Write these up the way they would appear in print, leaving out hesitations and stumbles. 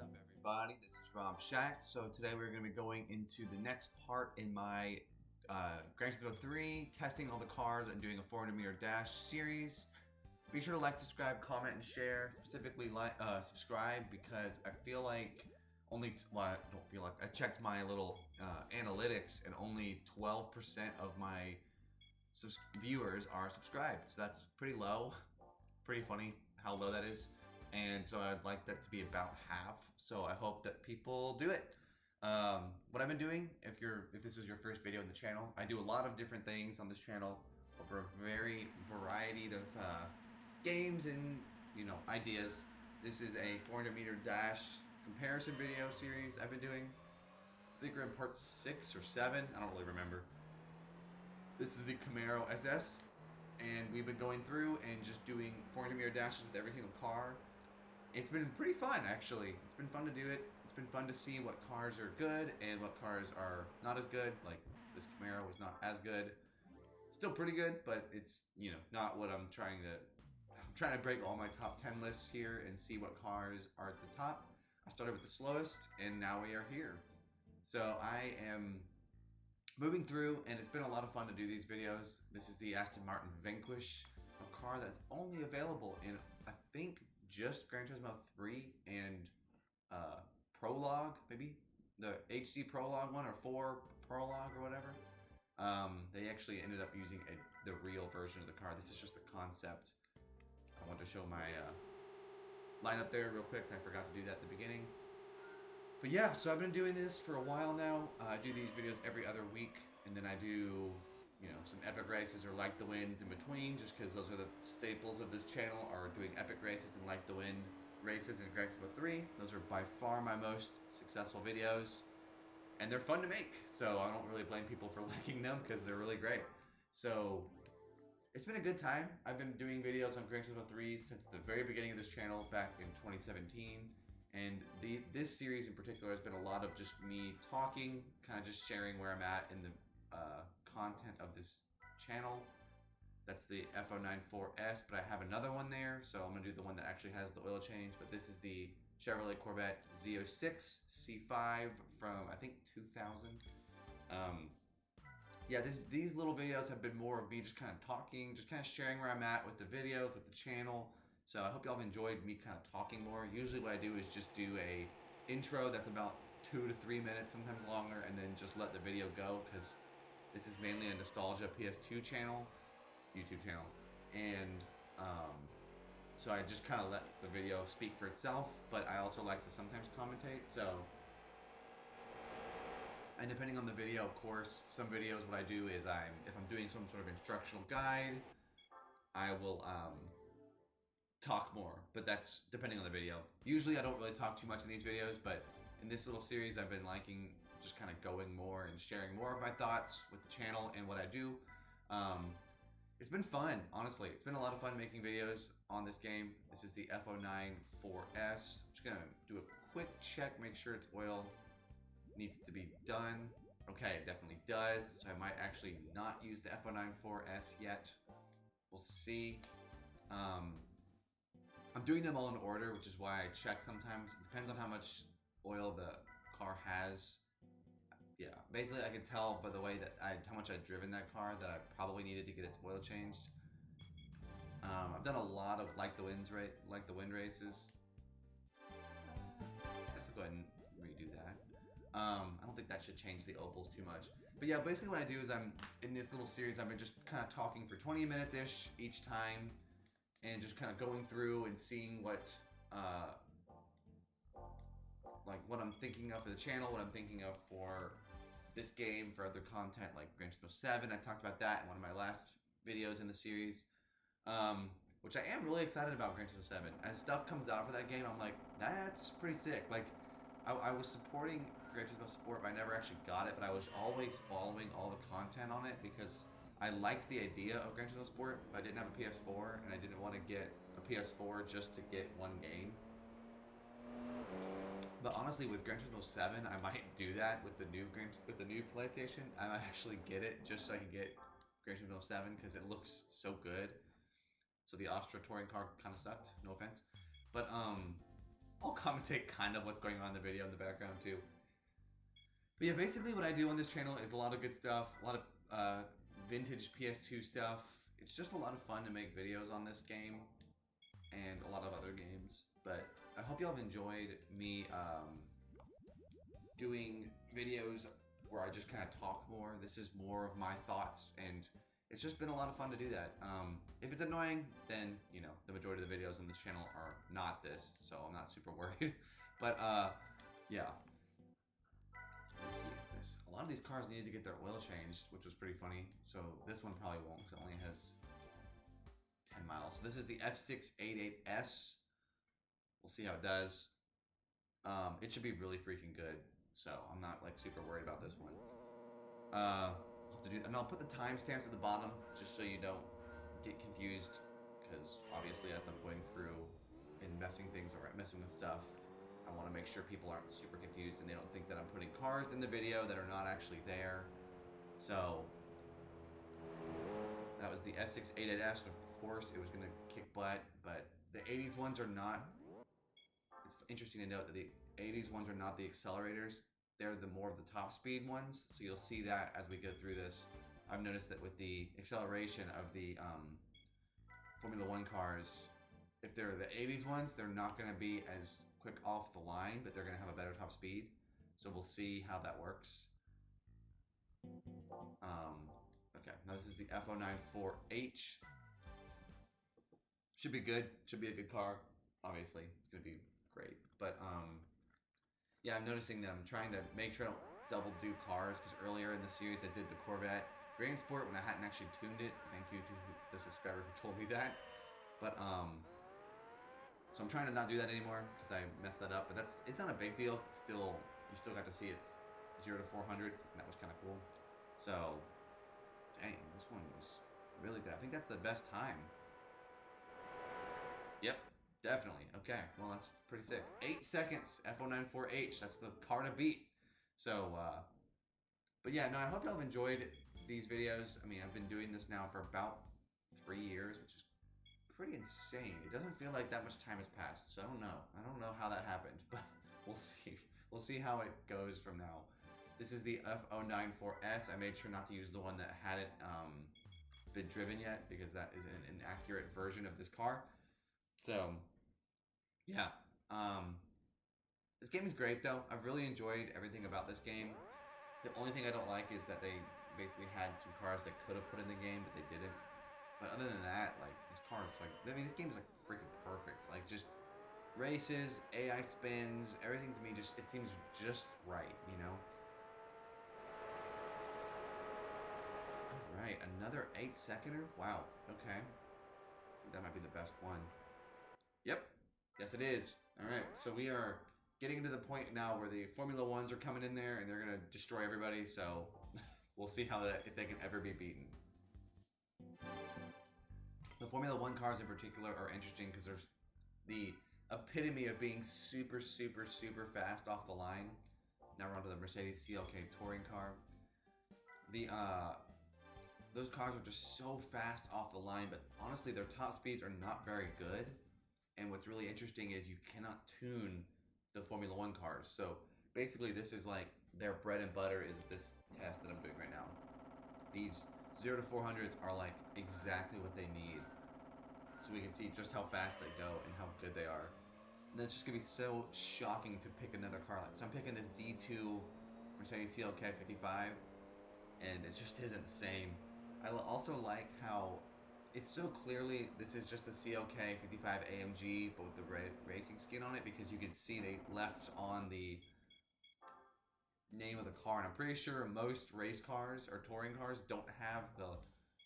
up, everybody? This is Ruf CTR2. So today we're going to be going into the next part in my Gran Turismo 3, testing all the cars and doing a 400-meter dash series. Be sure to like, subscribe, comment, and share. Specifically, subscribe because I feel like I don't feel like, I checked my little analytics and only 12% of my viewers are subscribed. So that's pretty low. Pretty funny how low that is. And so I'd like that to be about half. So I hope that people do it. What I've been doing, if this is your first video on the channel, I do a lot of different things on this channel over a very variety of games and ideas. This is a 400-meter dash comparison video series I've been doing. I think we're in part 6 or 7. I don't really remember. This is the Camaro SS, and we've been going through and just doing 400-meter dashes with every single car. It's been pretty fun, actually. It's been fun to do it. It's been fun to see what cars are good and what cars are not as good. Like, this Camaro was not as good. It's still pretty good, but it's, not what I'm trying to break all my top 10 lists here and see what cars are at the top. I started with the slowest, and now we are here. So I am moving through, and it's been a lot of fun to do these videos. This is the Aston Martin Vanquish, a car that's only available in, I think, just Gran Turismo 3 and Prologue, maybe the HD Prologue one or 4 Prologue or whatever. They actually ended up using the real version of the car. This is just the concept. I want to show my lineup there real quick. I forgot to do that at the beginning. But yeah, so I've been doing this for a while now. I do these videos every other week, and then I do some epic races or like the wins in between, just because those are the staples of this channel, are doing epic races and like the win races in Gran Turismo 3. Those are by far my most successful videos, and they're fun to make, so I don't really blame people for liking them because they're really great. So it's been a good time. I've been doing videos on Gran Turismo 3 since the very beginning of this channel back in 2017, and this series in particular has been a lot of just me talking, kind of just sharing where I'm at in the content of this channel. That's the F094S, but I have another one there, so I'm going to do the one that actually has the oil change. But this is the Chevrolet Corvette Z06 C5 from, I think, 2000. Yeah, these little videos have been more of me just kind of talking, just kind of sharing where I'm at with the videos, with the channel. So I hope y'all have enjoyed me kind of talking more. Usually what I do is just do a intro that's about 2 to 3 minutes, sometimes longer, and then just let the video go, because this is mainly a nostalgia PS2 channel, YouTube channel, and so I just kind of let the video speak for itself, but I also like to sometimes commentate. So, and depending on the video, of course, some videos what I do is if I'm doing some sort of instructional guide, I will talk more, but that's depending on the video. Usually I don't really talk too much in these videos, but in this little series I've been liking just kind of going more and sharing more of my thoughts with the channel and what I do. It's been fun, honestly. It's been a lot of fun making videos on this game. This is the F094S. I'm just gonna do a quick check, make sure its oil needs to be done. Okay, it definitely does, so I might actually not use the F094S yet. We'll see. I'm doing them all in order, which is why I check sometimes. It depends on how much oil the car has. Yeah, basically I can tell by the way that how much I've driven that car that I probably needed to get its oil changed. I've done a lot of like the wind races. I guess I'll go ahead and redo that. I don't think that should change the Opels too much. But yeah, basically what I do is in this little series, I've been just kind of talking for 20 minutes-ish each time, and just kind of going through and seeing what I'm thinking of for the channel, what I'm thinking of for this game, for other content like Gran Turismo 7. I talked about that in one of my last videos in the series, which I am really excited about Gran Turismo 7. As stuff comes out for that game, I'm like, that's pretty sick. Like, I was supporting Gran Turismo Sport, but I never actually got it, but I was always following all the content on it because I liked the idea of Gran Turismo Sport, but I didn't have a PS4, and I didn't want to get a PS4 just to get one game. But honestly, with Gran Turismo 7, I might do that with the new PlayStation. I might actually get it just so I can get Gran Turismo 7 because it looks so good. So the Astra touring car kind of sucked, no offense. But I'll commentate kind of what's going on in the video in the background too. But yeah, basically what I do on this channel is a lot of good stuff, a lot of vintage PS2 stuff. It's just a lot of fun to make videos on this game and a lot of other games. But I hope y'all have enjoyed me doing videos where I just kind of talk more. This is more of my thoughts, and it's just been a lot of fun to do that. If it's annoying, then, you know, the majority of the videos on this channel are not this, so I'm not super worried. But, yeah. Let's see if this... A lot of these cars needed to get their oil changed, which was pretty funny. So this one probably won't, because it only has 10 miles. So this is the F688S. We'll see how it does. It should be really freaking good. So I'm not like super worried about this one. I'll have to do, and I'll put the timestamps at the bottom just so you don't get confused, because obviously as I'm going through and messing with stuff, I want to make sure people aren't super confused and they don't think that I'm putting cars in the video that are not actually there. So that was the F688S. Of course, it was going to kick butt, but the 80s ones are not. It's interesting to note that the 80s ones are not the accelerators. They're the more of the top speed ones. So you'll see that as we go through this. I've noticed that with the acceleration of the Formula One cars, if they're the 80s ones, they're not going to be as quick off the line, but they're going to have a better top speed. So we'll see how that works. Okay, now this is the F094H. Should be good. Should be a good car. Obviously, it's going to be great. But yeah, I'm noticing that I'm trying to make sure I don't double do cars, because earlier in the series I did the Corvette Grand Sport when I hadn't actually tuned it. Thank you to the subscriber who told me that. But so I'm trying to not do that anymore because I messed that up. But it's not a big deal. It's still, you still got to see it's 0 to 400, and that was kind of cool. So dang, this one was really good. I think that's the best time. Yep. Definitely. Okay. Well, that's pretty sick. 8 seconds. F094H. That's the car to beat. So, but yeah, no, I hope y'all have enjoyed these videos. I mean, I've been doing this now for about 3 years, which is pretty insane. It doesn't feel like that much time has passed. So I don't know. I don't know how that happened, but we'll see. We'll see how it goes from now. This is the F094S. I made sure not to use the one that hadn't been driven yet, because that is an inaccurate version of this car. So yeah, this game is great though. I've really enjoyed everything about this game. The only thing I don't like is that they basically had some cars they could have put in the game, but they didn't. But other than that, like, this car is like, I mean, this game is like freaking perfect. Like, just races, AI spins, everything to me just, it seems just right, you know? Alright, another 8-seconder? Wow, okay. I think that might be the best one. Yep. Yes, it is. All right, so we are getting to the point now where the Formula Ones are coming in there and they're gonna destroy everybody. So we'll see how if they can ever be beaten. The Formula One cars in particular are interesting because there's the epitome of being super, super, super fast off the line. Now we're on to the Mercedes CLK Touring Car. Those cars are just so fast off the line, but honestly, their top speeds are not very good. And what's really interesting is you cannot tune the Formula One cars. So basically this is like their bread and butter is this test that I'm doing right now. These 0 to 400s are like exactly what they need. So we can see just how fast they go and how good they are. And it's just gonna be so shocking to pick another car. So I'm picking this D2 Mercedes CLK 55, and it just isn't the same. I also like how it's so clearly, this is just the CLK 55 AMG, but with the red racing skin on it, because you can see they left on the name of the car. And I'm pretty sure most race cars or touring cars don't have the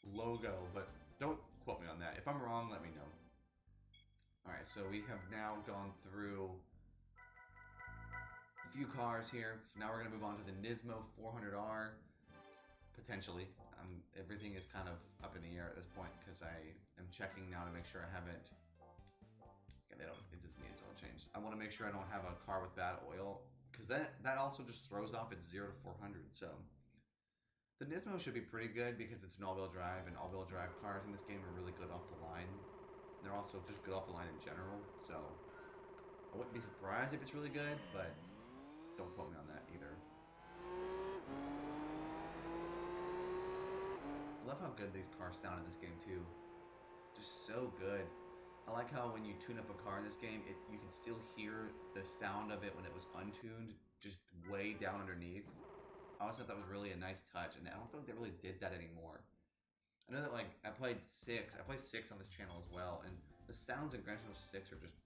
logo, but don't quote me on that. If I'm wrong, let me know. Alright, so we have now gone through a few cars here. So now we're going to move on to the Nismo 400R, potentially. Everything is kind of up in the air at this point because I am checking now to make sure I haven't. Yeah, it doesn't need its oil change. I want to make sure I don't have a car with bad oil, because that also just throws off its 0 to 400. So the Nismo should be pretty good because it's an all-wheel drive, and all-wheel drive cars in this game are really good off the line. They're also just good off the line in general. So I wouldn't be surprised if it's really good, but don't quote me on that either. I love how good these cars sound in this game too. Just so good. I like how when you tune up a car in this game, you can still hear the sound of it when it was untuned, just way down underneath. I always thought that was really a nice touch, and I don't feel like they really did that anymore. I know that, like, I play 6 on this channel as well, and the sounds in Gran Turismo 6 are just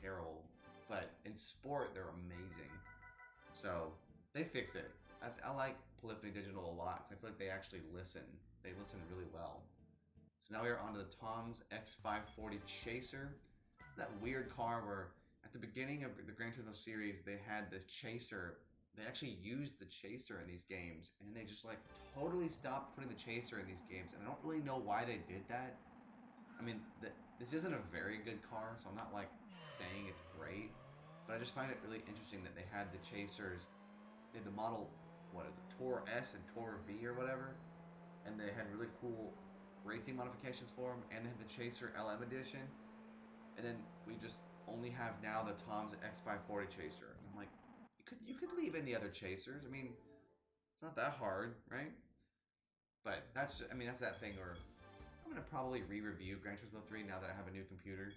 terrible, but in sport, they're amazing. So, they fix it. I like Polyphony Digital a lot, because I feel like they actually listen. They listen really well. So now we are on to the Tom's X540 Chaser. It's that weird car where at the beginning of the Gran Turismo series, they had the Chaser. They actually used the Chaser in these games, and they just like totally stopped putting the Chaser in these games. And I don't really know why they did that. I mean, this isn't a very good car, so I'm not like saying it's great, but I just find it really interesting that they had the Chasers. They had the model, what is it, Tour S and Tour V or whatever, and they had really cool racing modifications for them, and they had the Chaser LM edition, and then we just only have now the Tom's X540 Chaser. And I'm like, you could leave in the other Chasers. I mean, it's not that hard, right? But that's just, I mean, that's that thing where I'm gonna probably re-review Gran Turismo 3 now that I have a new computer,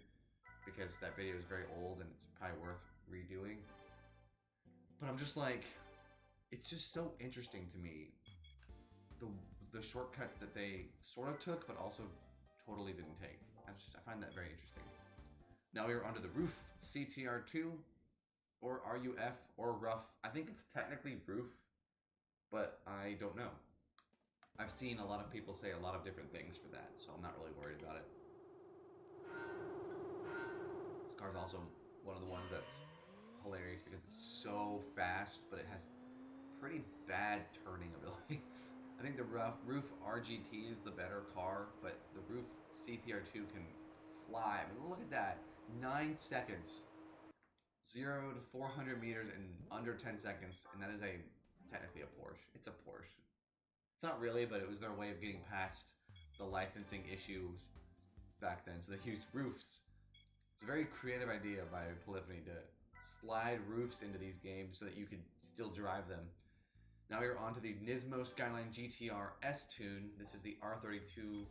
because that video is very old and it's probably worth redoing. But I'm just like, it's just so interesting to me, the shortcuts that they sort of took, but also totally didn't take. I find that very interesting. Now we are onto the Ruf CTR2, or RUF, or Ruf. I think it's technically Ruf, but I don't know. I've seen a lot of people say a lot of different things for that, so I'm not really worried about it. This car is also one of the ones that's hilarious because it's so fast, but it has pretty bad turning ability. I think the Ruf RGT is the better car, but the Ruf CTR2 can fly. I mean, look at that. 9 seconds. 0 to 400 meters in under 10 seconds, and that is technically a Porsche. It's a Porsche. It's not really, but it was their way of getting past the licensing issues back then. So they used roofs. It's a very creative idea by Polyphony to slide roofs into these games so that you could still drive them. Now we're on to the Nismo Skyline GTR S-Tune. This is the R32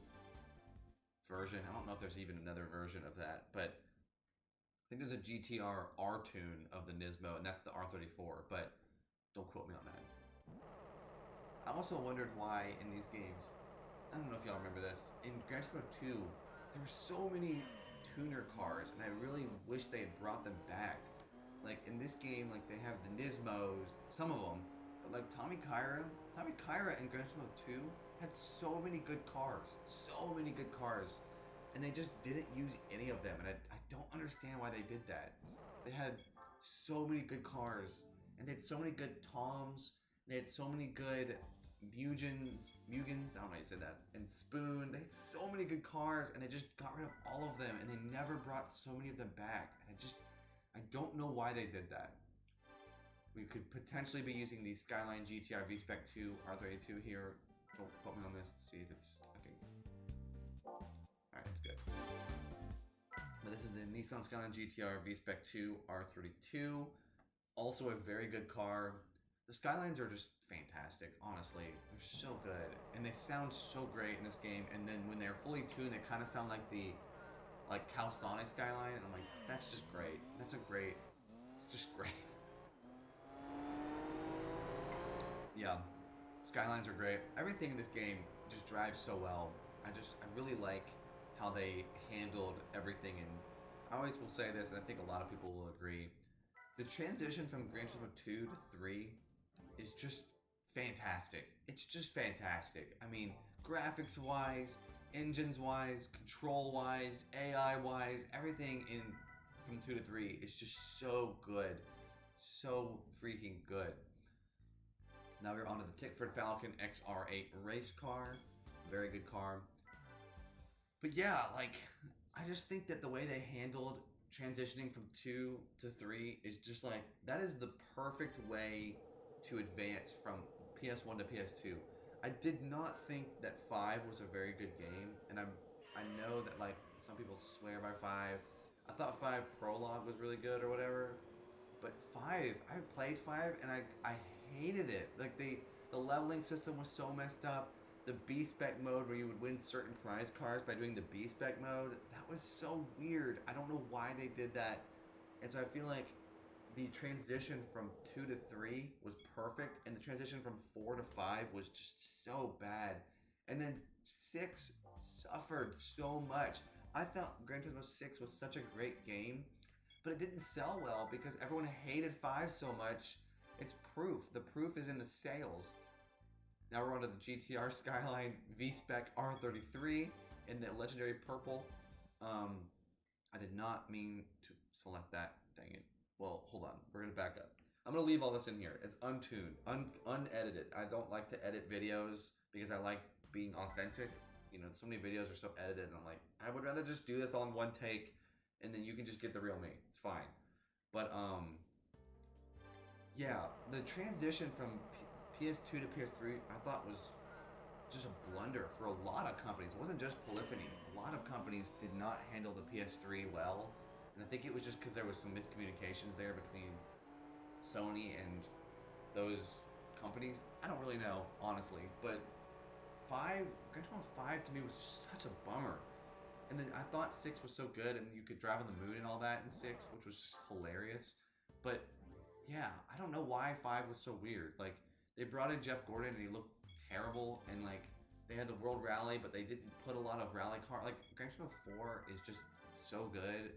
version. I don't know if there's even another version of that, but I think there's a GTR R-Tune of the Nismo, and that's the R34, but don't quote me on that. I also wondered why in these games, I don't know if y'all remember this, in Gran Turismo 2, there were so many tuner cars, and I really wish they had brought them back. Like in this game, like they have the Nismos, some of them, but like Tommy Kyra in Gran Turismo 2 had so many good cars, and they just didn't use any of them, and I don't understand why they did that. They had so many good cars, and they had so many good Toms, and they had so many good Mugens, I don't know how you say that, and Spoon. They had so many good cars, and they just got rid of all of them, and they never brought so many of them back, and I don't know why they did that. We could potentially be using the Skyline GTR Vspec 2 R32 here. Don't quote me on this to see if it's okay. Alright, it's good. But this is the Nissan Skyline GTR Vspec 2 R32. Also a very good car. The Skylines are just fantastic, honestly. They're so good. And they sound so great in this game. And then when they're fully tuned, they kind of sound like the Calsonic Skyline. And I'm like, that's just great. It's just great. Yeah. Skylines are great. Everything in this game just drives so well. I really like how they handled everything. And I always will say this, and I think a lot of people will agree. The transition from Gran Turismo 2 to 3 is just fantastic. It's just fantastic. I mean, graphics-wise, engines-wise, control-wise, AI-wise, everything from 2 to 3 is just so good. So freaking good. Now we're on to the Tickford FALCON XR8 Race Car. Very good car. But yeah, like, I just think that the way they handled transitioning from 2 to 3 is just like, that is the perfect way to advance from PS1 to PS2. I did not think that 5 was a very good game, and I know that like some people swear by 5. I thought 5 5 prologue was really good or whatever. But 5, I played 5 and I hated it. Like the leveling system was so messed up. The B-Spec mode where you would win certain prize cars by doing the B-Spec mode, that was so weird. I don't know why they did that. And so I feel like the transition from 2 to 3 was perfect, and the transition from 4 to 5 was just so bad. And then 6 suffered so much. I thought Gran Turismo 6 was such a great game, but it didn't sell well because everyone hated 5 so much. It's proof. The proof is in the sales. Now we're on to the GTR Skyline Vspec R33 in the legendary purple. I did not mean to select that. Dang it. Well, hold on. We're going to back up. I'm going to leave all this in here. It's untuned, unedited. I don't like to edit videos because I like being authentic. You know, so many videos are so edited, and I'm like, I would rather just do this all in one take, and then you can just get the real me. It's fine. But, yeah, the transition from PS2 to PS3, I thought was just a blunder for a lot of companies. It wasn't just Polyphony. A lot of companies did not handle the PS3 well. And I think it was just because there was some miscommunications there between Sony and those companies. I don't really know, honestly. But Gran Turismo 5 to me was just such a bummer. And then I thought 6 was so good, and you could drive on the moon and all that in 6, which was just hilarious. But yeah, I don't know why 5 was so weird. Like, they brought in Jeff Gordon, and he looked terrible, and like, they had the World Rally, but they didn't put a lot of rally car. Like, Gran Turismo 4 is just so good.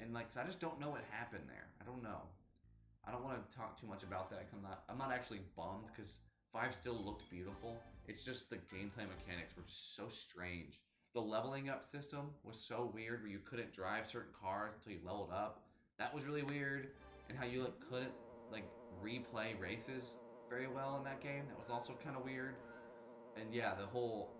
And like, so I just don't know what happened there. I don't know. I don't want to talk too much about that because I'm not actually bummed because 5 still looked beautiful. It's just the gameplay mechanics were just so strange. The leveling up system was so weird where you couldn't drive certain cars until you leveled up. That was really weird. And how you like couldn't like replay races very well in that game. That was also kind of weird. And yeah, the whole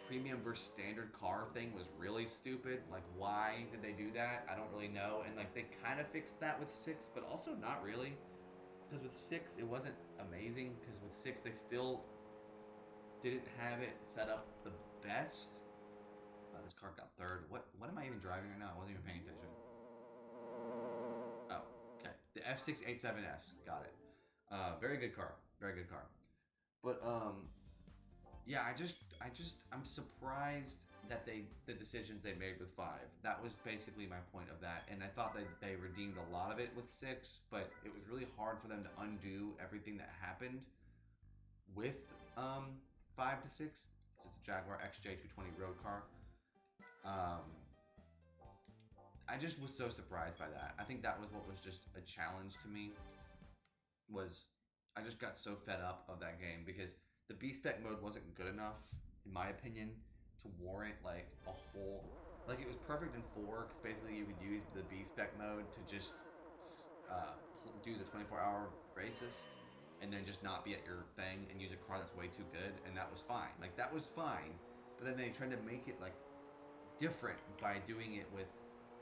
premium versus standard car thing was really stupid. Like, why did they do that? I don't really know. And like, they kind of fixed that with 6, but also not really. Because with 6, it wasn't amazing. Because with 6, they still didn't have it set up the best. This car got third. What am I even driving right now? I wasn't even paying attention. Oh, okay. The F687S. Got it. Very good car. Very good car. But yeah, I'm surprised that the decisions they made with 5. That was basically my point of that, and I thought that they redeemed a lot of it with 6, but it was really hard for them to undo everything that happened with 5 to 6. This is the Jaguar XJ220 road car. I just was so surprised by that. I think that was what was just a challenge to me. Was I just got so fed up of that game because the B-Spec mode wasn't good enough, in my opinion, to warrant like a whole... Like, it was perfect in 4 because basically you could use the B-Spec mode to just do the 24-hour races and then just not be at your thing and use a car that's way too good, and that was fine. Like, that was fine, but then they tried to make it like different by doing it with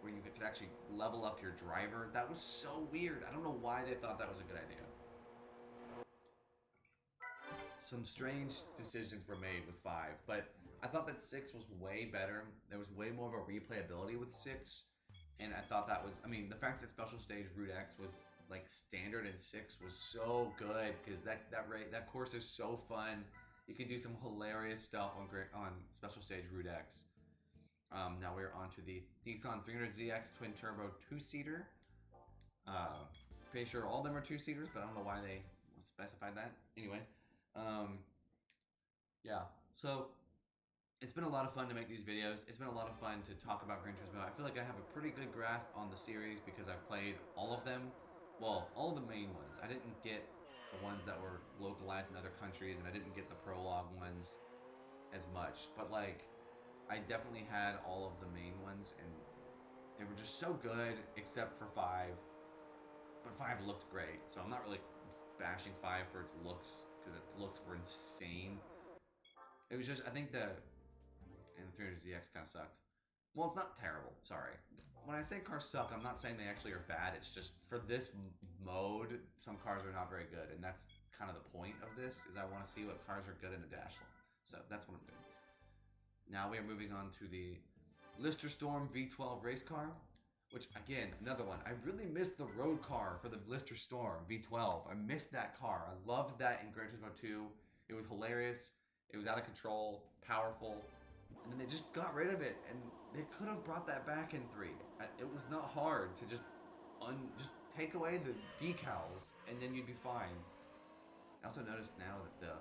where you could actually level up your driver. That was so weird. I don't know why they thought that was a good idea. Some strange decisions were made with 5, but I thought that 6 was way better. There was way more of a replayability with 6, and I thought that was, I mean, the fact that Special Stage Route X was like standard in 6 was so good because that course is so fun. You can do some hilarious stuff on Special Stage Route X. Now we're on to the Nissan 300ZX twin turbo 2-seater. Pretty sure all of them are 2-seaters, but I don't know why they specified that. Anyway. Yeah, so it's been a lot of fun to make these videos. It's been a lot of fun to talk about Gran Turismo. I feel like I have a pretty good grasp on the series because I've played all of them. Well, all the main ones. I didn't get the ones that were localized in other countries, and I didn't get the prologue ones as much. But like, I definitely had all of the main ones, and they were just so good, except for 5. But 5 looked great, so I'm not really bashing 5 for its looks, because its looks were insane. It was just, I think the 300ZX kind of sucked. Well, it's not terrible, sorry. When I say cars suck, I'm not saying they actually are bad. It's just, for this mode, some cars are not very good, and that's kind of the point of this, is I want to see what cars are good in a dash line. So that's what I'm doing. Now we are moving on to the Lister Storm V12 race car. which again, another one. I really missed the road car for the Lister Storm V12. I missed that car. I loved that in Gran Turismo 2. It was hilarious. It was out of control, powerful, and then they just got rid of it. And they could have brought that back in 3. It was not hard to just take away the decals, and then you'd be fine. I also noticed now that the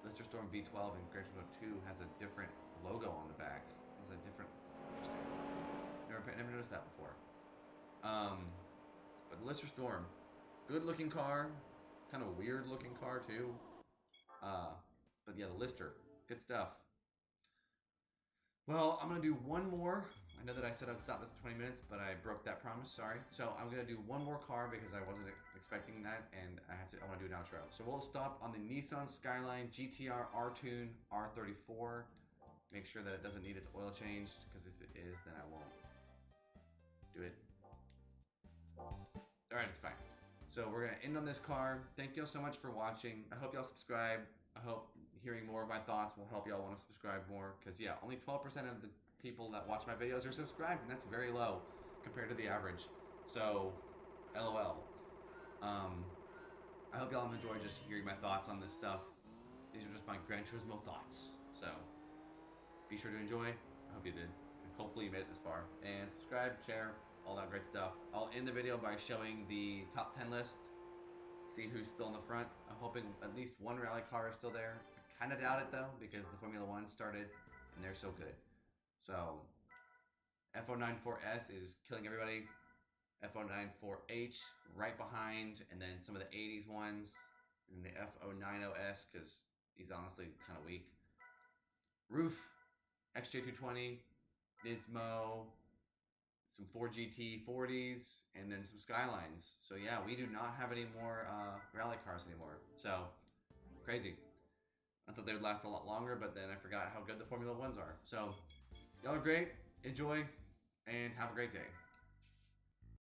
Lister Storm V12 in Gran Turismo 2 has a different logo on the back. It has a different... Never noticed that before. But the Lister Storm, good looking car, kind of weird looking car too. But yeah, the Lister, good stuff. Well, I'm gonna do one more. I know that I said I'd stop this at 20 minutes, but I broke that promise, sorry. So I'm gonna do one more car because I wasn't expecting that, and I wanna do an outro. So we'll stop on the Nissan Skyline GTR R-Tune R34. Make sure that it doesn't need its oil changed, because if it is, then I won't do it. All right, it's fine. So we're gonna end on this car. Thank y'all so much for watching. I hope y'all subscribe. I hope hearing more of my thoughts will help y'all want to subscribe more, because yeah, only 12% of the people that watch my videos are subscribed, and that's very low compared to the average. So, LOL. I hope y'all have enjoyed just hearing my thoughts on this stuff. These are just my Gran Turismo thoughts. So, be sure to enjoy. I hope you did. Hopefully you made it this far. And subscribe, share, all that great stuff. I'll end the video by showing the top 10 list. See who's still in the front. I'm hoping at least one rally car is still there. I kind of doubt it though, because the Formula One started and they're so good. So F094S is killing everybody. F094H right behind, and then some of the 80s ones, and the F090S, because he's honestly kind of weak. Ruf XJ220, Nismo, some 4GT 40s, and then some Skylines. So yeah, we do not have any more rally cars anymore. So, crazy. I thought they would last a lot longer, but then I forgot how good the Formula Ones are. So, y'all are great. Enjoy, and have a great day.